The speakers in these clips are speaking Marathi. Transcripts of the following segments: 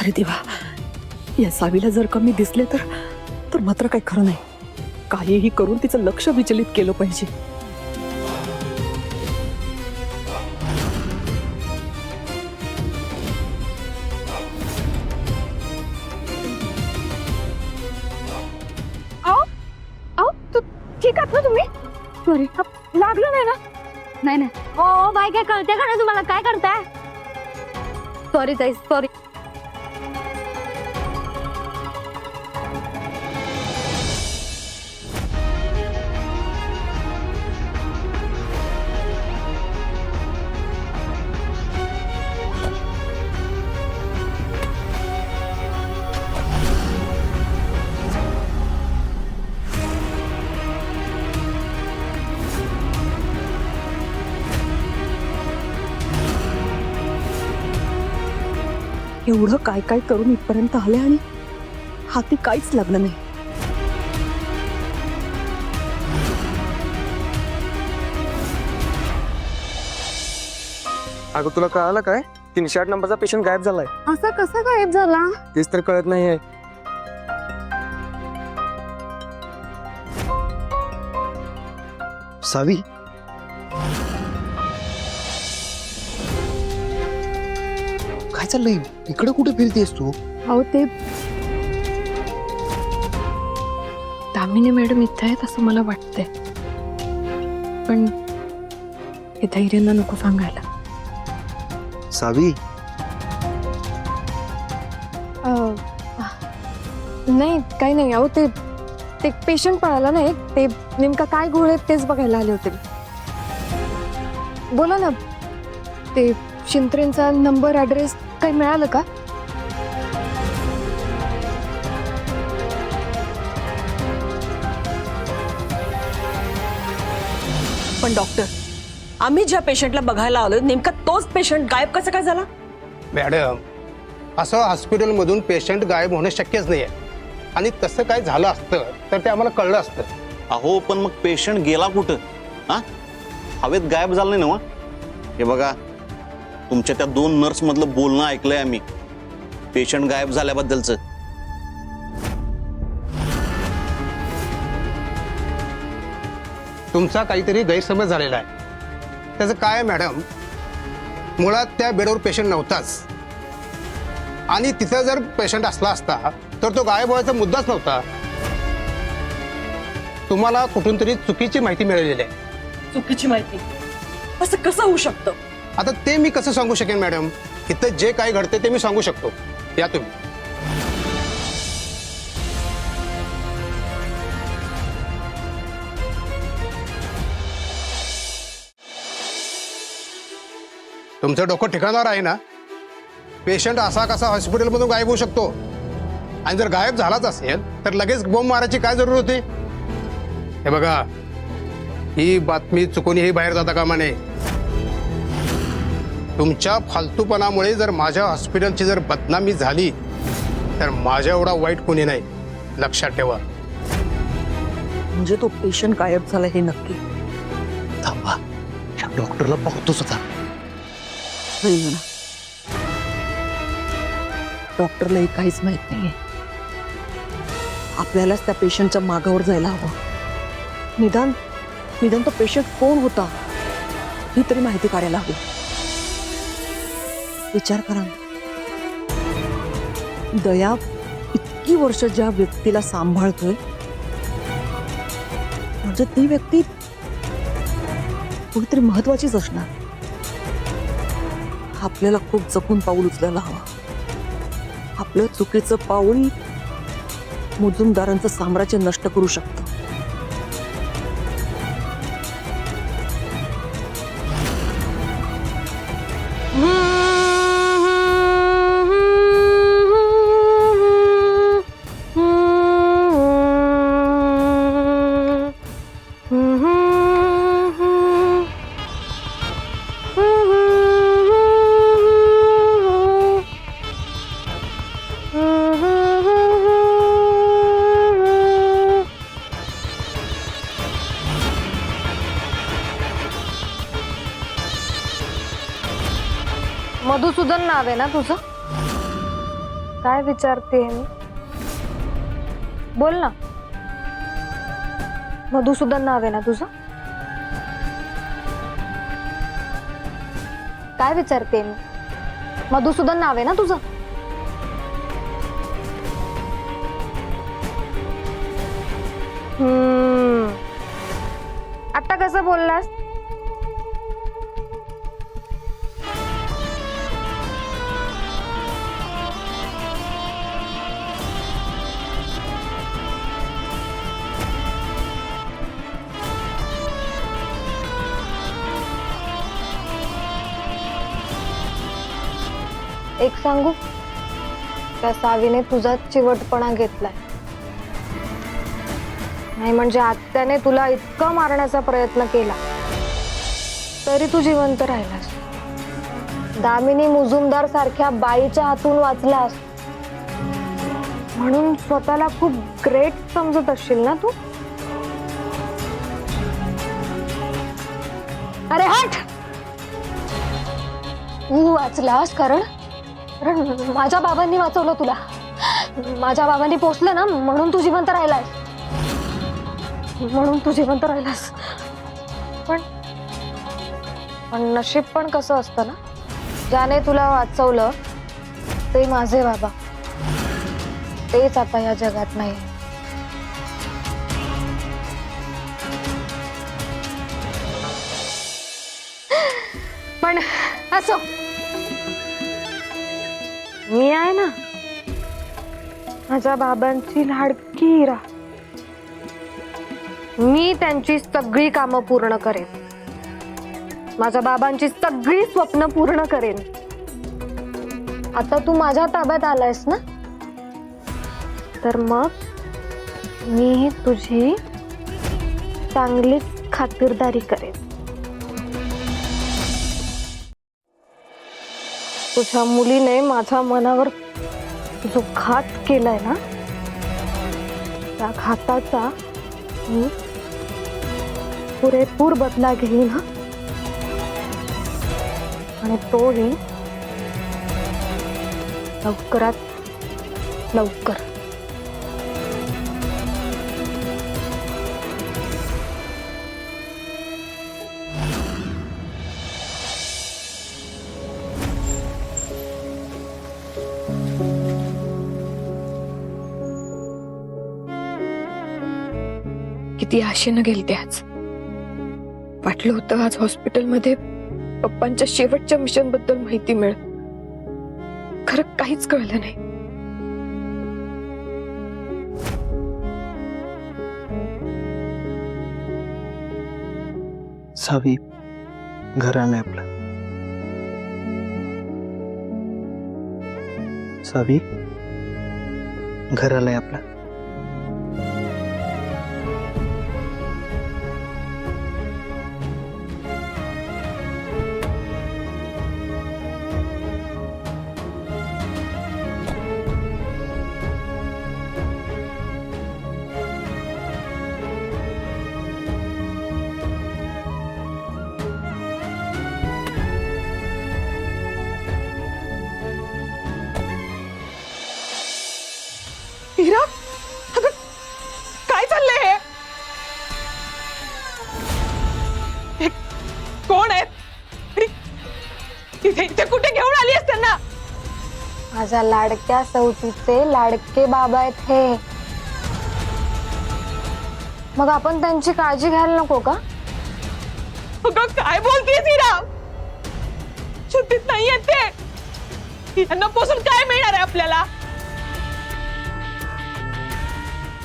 अरे देवा, या सावीला जर का मी दिसले तर मात्र काही खरं नाही. काहीही करून तिचं लक्ष विचलित केलं पाहिजे. ठीक आहात ना तुम्ही? सॉरी, लागलं नाही ना? नाही नाही. हो बाई, काय कळते का नाही तुम्हाला? काय करताय? सॉरी ताई, सॉरी. एवढं काय काय करून इथपर्यंत आले आणि हाती काहीच लागलं नाही. अगं तुला कळालं काय? 308 नंबरचा पेशंट गायब झालाय. असं कसं गायब झाला? तेच तर कळत नाहीये. सावी, काय चाललंय? इकडे कुठे फिरतेस तू? अहो ते दामिनी मॅडम इथे आहेत असं मला वाटतंय, पण हे धैर्यांना नको सांगायला. सावी, नाही काही नाही. अहो ते पेशंट पळाला नाही, ते नेमका काय गोळ आहेत तेच बघायला आले होते. बोला ना, ते शिंत्रेंचा नंबर ॲड्रेस काही मिळालं का? पण डॉक्टर, आम्ही ज्या पेशंटला बघायला आलो नेमका तोच पेशंट गायब कसा काय झाला? मॅडम, असं हॉस्पिटलमधून पेशंट गायब होणं शक्यच नाही आहे. आणि तसं काय झालं असतं तर ते आम्हाला कळलं असतं. अहो पण मग पेशंट गेला कुठं? हा, हवेत गायब झाला नाही ना? हे बघा, तुमच्या त्या 2 नर्स मधलं बोलणं ऐकलंय आम्ही पेशंट गायब झाल्याबद्दलचं. तुमचा काहीतरी गैरसमज झालेला आहे. त्याचं काय आहे मॅडम, मुळात त्या बेडवर पेशंट नव्हताच. आणि तिथं जर पेशंट असला असता तर तो गायब व्हायचा मुद्दाच नव्हता. तुम्हाला कुठून तरी चुकीची माहिती मिळालेली आहे. चुकीची माहिती? असं कसं होऊ शकतं? आता ते मी कसं सांगू शकेन मॅडम? इथं जे काय घडते ते मी सांगू शकतो. या तुम्ही. तुमचं डोकं ठिकाणावर आहे ना? पेशंट असा कसा हॉस्पिटलमधून गायब होऊ शकतो? आणि जर गायब झालाच असेल तर लगेच बॉम्ब मारायची काय जरूर होती? हे बघा, ही बातमी चुकूनही बाहेर जाता कामा नये. तुमच्या फालतूपणामुळे जर माझ्या हॉस्पिटलची जर बदनामी झाली तर माझ्या एवढा वाईट कोणी नाही, लक्षात ठेवा. म्हणजे तो पेशंट गायब झाला हे नक्की? थांबा, या डॉक्टरला पाहतोच होता. नाही ना, डॉक्टरलाही काहीच माहित नाहीये. आपल्यालाच त्या पेशंटच्या मागावर जायला हवं. निदान तो पेशंट कोण होता ही तरी माहिती काढायला हवी. विचार करा, दया इतकी वर्ष ज्या व्यक्तीला सांभाळतोय, म्हणजे ती व्यक्ती कुठेतरी महत्वाचीच असणार. आपल्याला खूप जपून पाऊल उचलायला हवं. आपलं चुकीचं पाऊल मुजुमदारांचं साम्राज्य नष्ट करू शकतं. मधुसूदन नाव आहे ना तुझं? काय विचारते मी? बोल ना. मधुसूदन नाव आहे ना तुझं? काय विचारते मी? मधुसूदन नाव आहे ना तुझं? आता कसं बोललास? एक सांगू, त्या सावीने तुझा चिवटपणा घेतलाय. नाही म्हणजे आत्याने तुला इतका मारण्याचा प्रयत्न केला तरी तू जिवंत राहिलास. दामिनी मुजुमदार सारख्या बाईच्या हातून वाचलास म्हणून स्वतःला खूप ग्रेट समजत असशील ना तू? अरे हट! तू वाचलास कारण माझ्या बाबांनी वाचवलं तुला. माझ्या बाबांनी पोचलं ना म्हणून तू जिवंत राहिलास. म्हणून तू जिवंत राहिलास. पण नशीब पण कसं असतं ना, ज्याने तुला वाचवलं ते माझे बाबा, तेच आता या जगात नाही. पण असो, मी आहे ना माझ्या बाबांची लाडकी हिरा. मी त्यांची सगळी कामं पूर्ण करेन. माझ्या बाबांची सगळी स्वप्न पूर्ण करेन. आता तू माझ्या ताब्यात आलायस ना, तर मग मी तुझी चांगलीच खातिरदारी करेन. तुझ्या मुलीने माझ्या मनावर जो घात केलाय ना, त्या घाताचा मी पुरेपूर बदला घेईन हा. आणि तोही लवकरात लवकर. किती आशेनं गेलते आज. वाटलं होतं आज हॉस्पिटलमध्ये पप्पांच्या शेवटच्या मिशन बद्दल माहिती मिळेल. खरं काहीच कळलं नाही. सावी, घर आलंय आपलं. सावी, घर आलंय आपलं. हिरा, अगं काय चाललंय हे? कोण आहेत? इथे इथे कुठे घेऊन आली आहेस त्यांना? माझ्या लाडक्या सवतीचे लाडके बाबा आहेत हे. मग आपण त्यांची काळजी घ्यायला नको का? अगं काय बोलतेस हिरा? शुद्धीत नाही आहेत ते. यांना पोसून काय मिळणार आहे आपल्याला?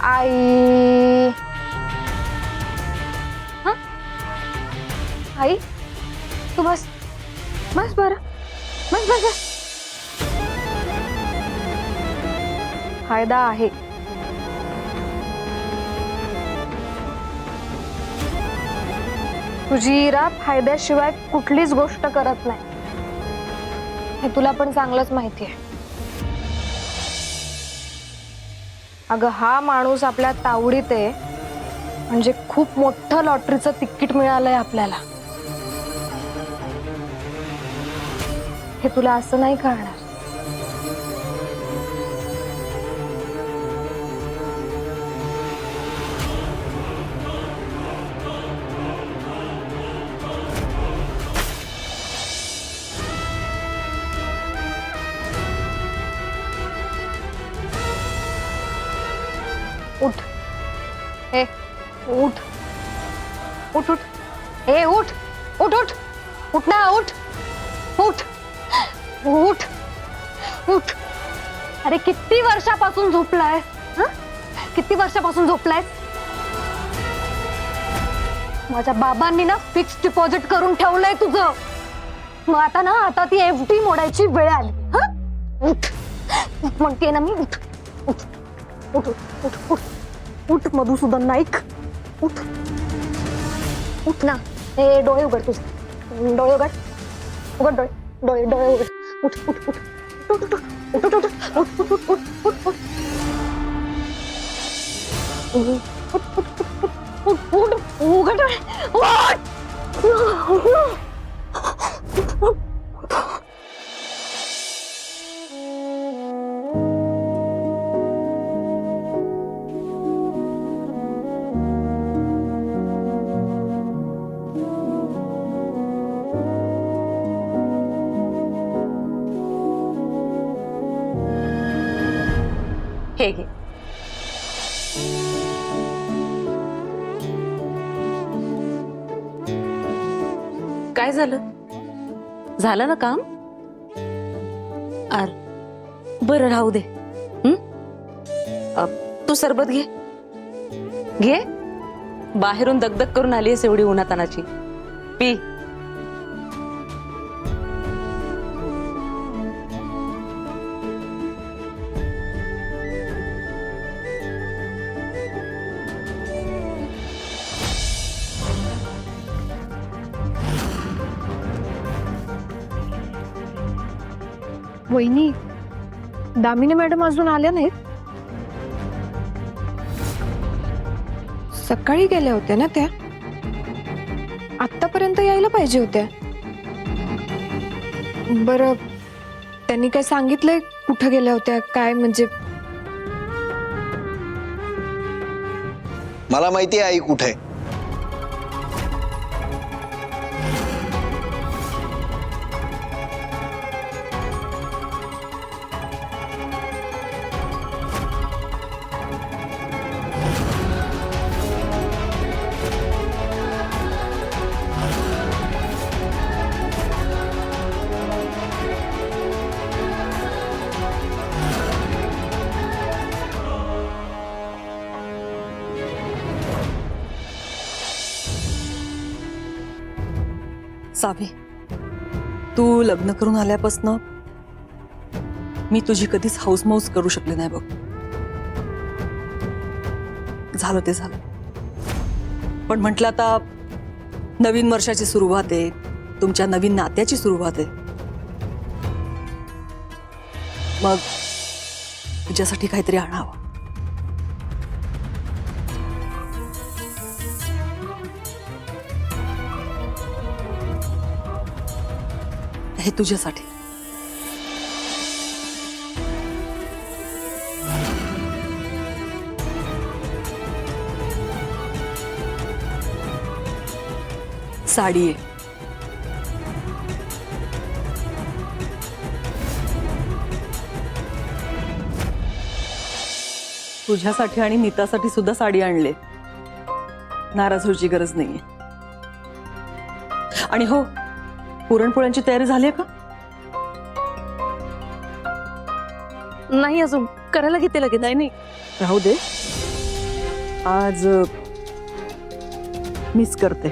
आई, हा आई, तू बस बस बरं, बस बस बस. फायदा आहे. तुझी इरा फायद्याशिवाय कुठलीच गोष्ट करत नाही, हे तुला पण चांगलंच माहिती आहे. अगं हा माणूस आपल्या तावडीत आहे म्हणजे खूप मोठं लॉटरीचं तिकीट मिळालंय आपल्याला. हे तुला असं नाही कळणार. उठ उठ उठ ए उठ उठ उठ उठ ना उठ उठ उठ उठ अरे किती वर्षापासून झोपलाय किती वर्षापासून झोपलाय माझ्या बाबांनी ना फिक्स डिपॉझिट करून ठेवलंय तुझं मग आता ती एफडी मोडायची वेळ आली उठ म्हणते ना मी उठ उठ उठ उठ उठ उठ मधुसूदन नाईक उठ उठ ना ए डोळे उघड तुझे डोळे उघड उघड डोळे डोळे डोळे उघड उठ उठ उठ उठ उठ उठ उठ उठ उठ उठ उठ उघड हे घे काय झालं ना काम बरं राहू दे तू सरबत घे बाहेरून दगदग करून आलीयस एवढी उन्हातानाची पी वहिनी दामिनी मॅडम अजून आल्या नाहीत सकाळी गेल्या होत्या ना त्या आतापर्यंत यायला पाहिजे होत्या बरं त्यांनी काय सांगितलंय कुठं गेल्या होत्या काय म्हणजे मला माहिती आहे आई कुठे आहे. सावी तू लग्न करून आल्यापासून मी तुझी कधीच हौसमौस करू शकले नाही बघ झालं ते झालं पण म्हटलं आता नवीन वर्षाची सुरुवात आहे तुमच्या नवीन नात्याची सुरुवात आहे मग तुझ्यासाठी काहीतरी आणावं हे तुझ्यासाठी साडी आहे तुझ्यासाठी आणि नीतासाठी सुद्धा साडी आणले नाराज व्हायची गरज नाहीये आणि हो पुरणपोळ्यांची तयारी झाली आहे का नाही अजून करायला घेते लगेच नाही राहू दे आज मिस करते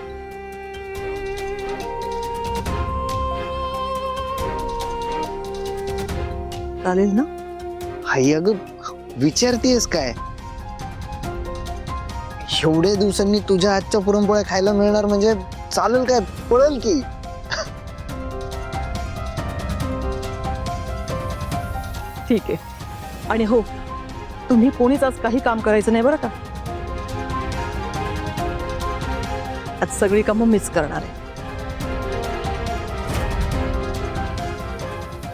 चालेल ना आई अगं विचारतेस काय एवढ्या दिवसांनी तुझ्या हातच्या पुरणपोळ्या खायला मिळणार म्हणजे चालेल काय पळेल की ठीक आहे आणि हो तुम्ही कोणीच आज काही काम करायचं नाही बरं का आज सगळी कामं मिस करणार आहे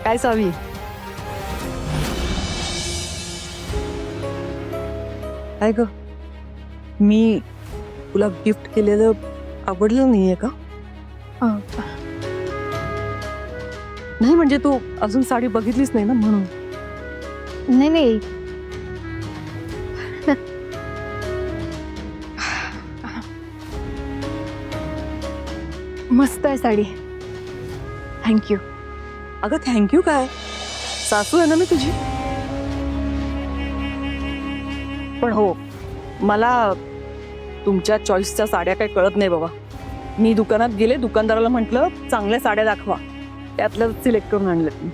काय सावी काय ग मी तुला गिफ्ट केलेलं आवडलं नाहीये का नाही म्हणजे तू अजून साडी बघितलीच नाही ना म्हणून नाही मस्त आहे साडी. थँक्यू. अगं थँक्यू काय, सासू आहे ना मी तुझी. पण हो, मला तुमच्या चॉईसच्या साड्या काही कळत नाही बाबा. मी दुकानात गेले, दुकानदाराला म्हटलं चांगल्या साड्या दाखवा, त्यातल्या सिलेक्ट करून आणल्यात मी.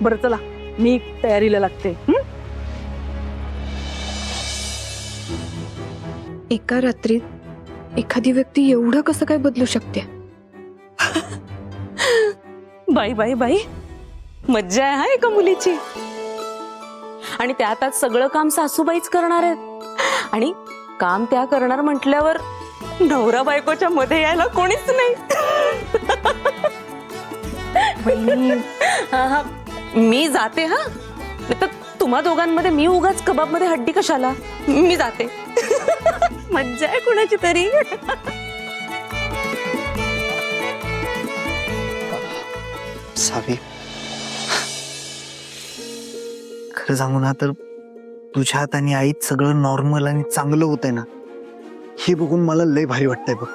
बरं चला, मी तयारीला लागते. एका रात्रीत एखादी व्यक्ती एवढं कसं काय बदलू शकते? बाई बाई बाई, मज्जा आहे हा एका मुलीची. आणि त्यात आज सगळं काम सासूबाईच करणार आहेत. आणि काम त्या करणार म्हटल्यावर नवरा बायकोच्या मध्ये यायला कोणीच नाही. हा, हा, मी जाते. हा, तर तुम्हा दोघांमध्ये मी उगाच कबाब मध्ये हड्डी कशाला. मी जाते. मज्जा आहे कुणाची तरी. सावी, खरं सांगू ना तर तुझ्या हात आणि आईत सगळं नॉर्मल आणि चांगलं होतंय ना, हे बघून मला लय भारी वाटतंय बघ.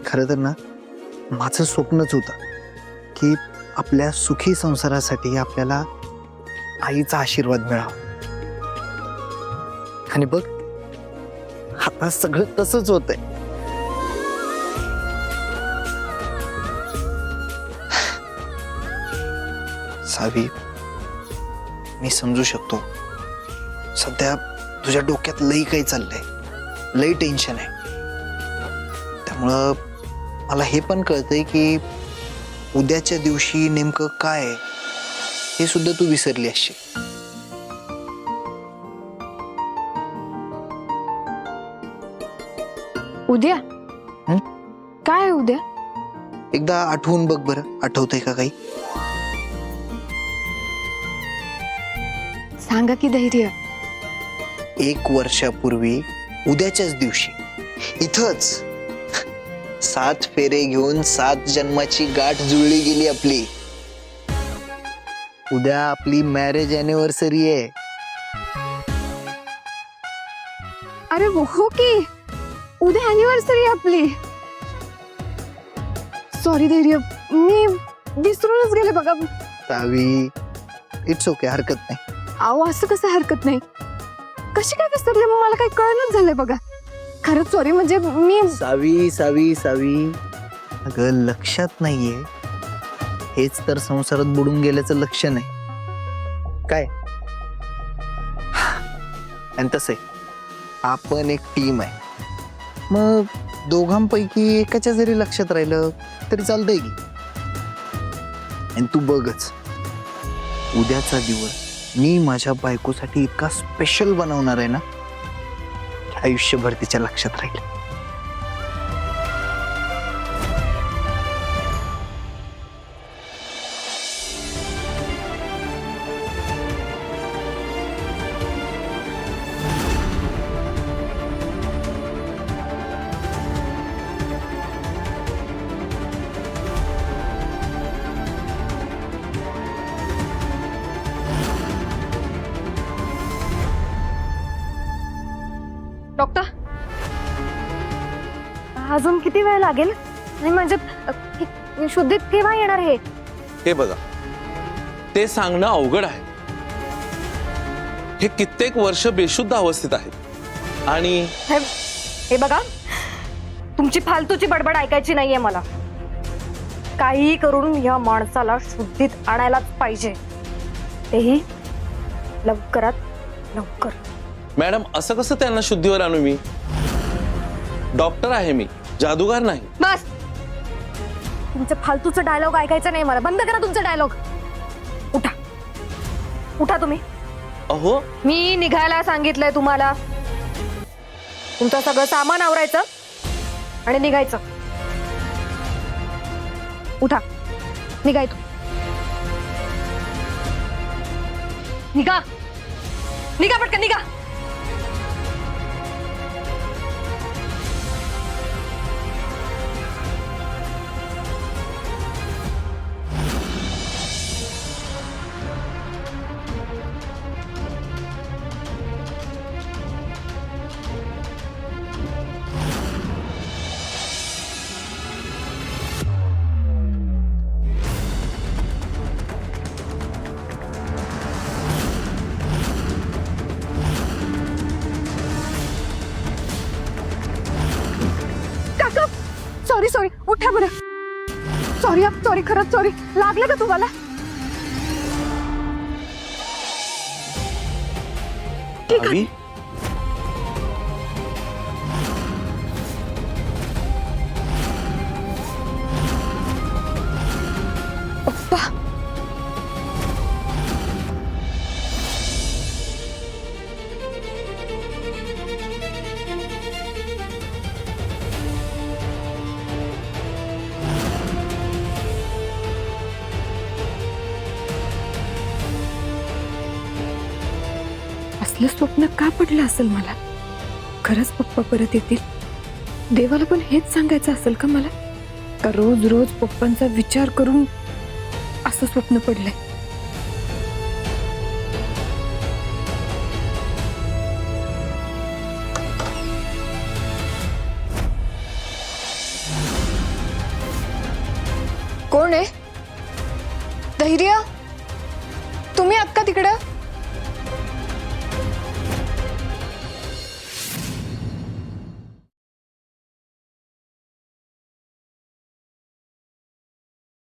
खरं तर ना माझं स्वप्नच होतं की आपल्या सुखी संसारासाठी आपल्याला आईचा आशीर्वाद मिळावा. आणि बघ आता सगळं तसंच होतंय. सावी, मी समजू शकतो सध्या तुझ्या डोक्यात लई काही चाललंय, लई टेन्शन आहे. त्यामुळं मला हे पण कळतंय की उद्याच्या दिवशी नेमकं काय आहे हे सुद्धा तू विसरली असशील. उद्या काय आहे उद्या? एकदा आठवून बघ बरं, आठवतंय का काही? सांगा की धैर्य. 1 वर्षापूर्वी उद्याच्याच दिवशी इथंच 7 फेरे घेऊन 7 जन्माची गाठ जुळली गेली आपली. उद्या आपली मॅरेज अॅनिव्हर्सरी आहे. अरे हो की, उद्या अॅनिव्हर्सरी आपली. सॉरी धैर्य, मी विसरूनच गेले बघा. सावी, इट्स ओके, हरकत नाही. अहो असं कसं हरकत नाही? कशी काय विसरले मग, मला काही कळणच झालंय बघा. खरंच सॉरी. म्हणजे मी सावी सावी सावी, अगं लक्षात नाहीये हेच तर संसारात बुडून गेल्याचं लक्षण आहे काय. आणि तसंय आपण एक टीम आहे, मग दोघांपैकी एकाच्या जरी लक्षात राहिलं तरी चालतंय की. आणि तू बघच, उद्याचा दिवस मी माझ्या बायकोसाठी इतका स्पेशल बनवणार आहे ना, आयुष्यभर तिच्या लक्षात राहील. डॉक्टर, अजून किती वेळ लागेल? नाही म्हणजे शुद्धीत केव्हा येणार हे? हे बघा, ते सांगणं अवघड आहे. हे कित्येक वर्ष बेशुद्ध अवस्थेत आहेत. आणि हे बघा, तुमची फालतूची बडबड ऐकायची नाहीये मला. काही करून या माणसाला शुद्धीत आणायलाच पाहिजे, तेही लवकरात लवकर. मॅडम, असं कसं त्यांना शुद्धीवर आणू? मी डॉक्टर आहे, मी जादूगार नाही. बस, तुमचं फालतूचं डायलॉग ऐकायचं नाही मला. बंद करा तुमचं डायलॉग. उठा उठा तुम्ही. अहो, मी निघायला सांगितलंय तुम्हाला. तुमचं सगळं सामान आवरायचं आणि निघायचं. उठा, निघायचं. निघा निघा पटकन निघा. सॉरी सॉरी, उठा बरं. सॉरी सॉरी, खरंच सॉरी. लागलं का तुम्हाला? ठीक आहे. भाभी पप्पा, असलं स्वप्न का पडलं असेल मला? खरंच पप्पा परत येतील? देवाला पण हेच सांगायचं असेल का मला? का रोज रोज पप्पांचा विचार करून असं स्वप्न पडलंय? कोण आहे? धैर्य, तुम्ही आहात का तिकडं?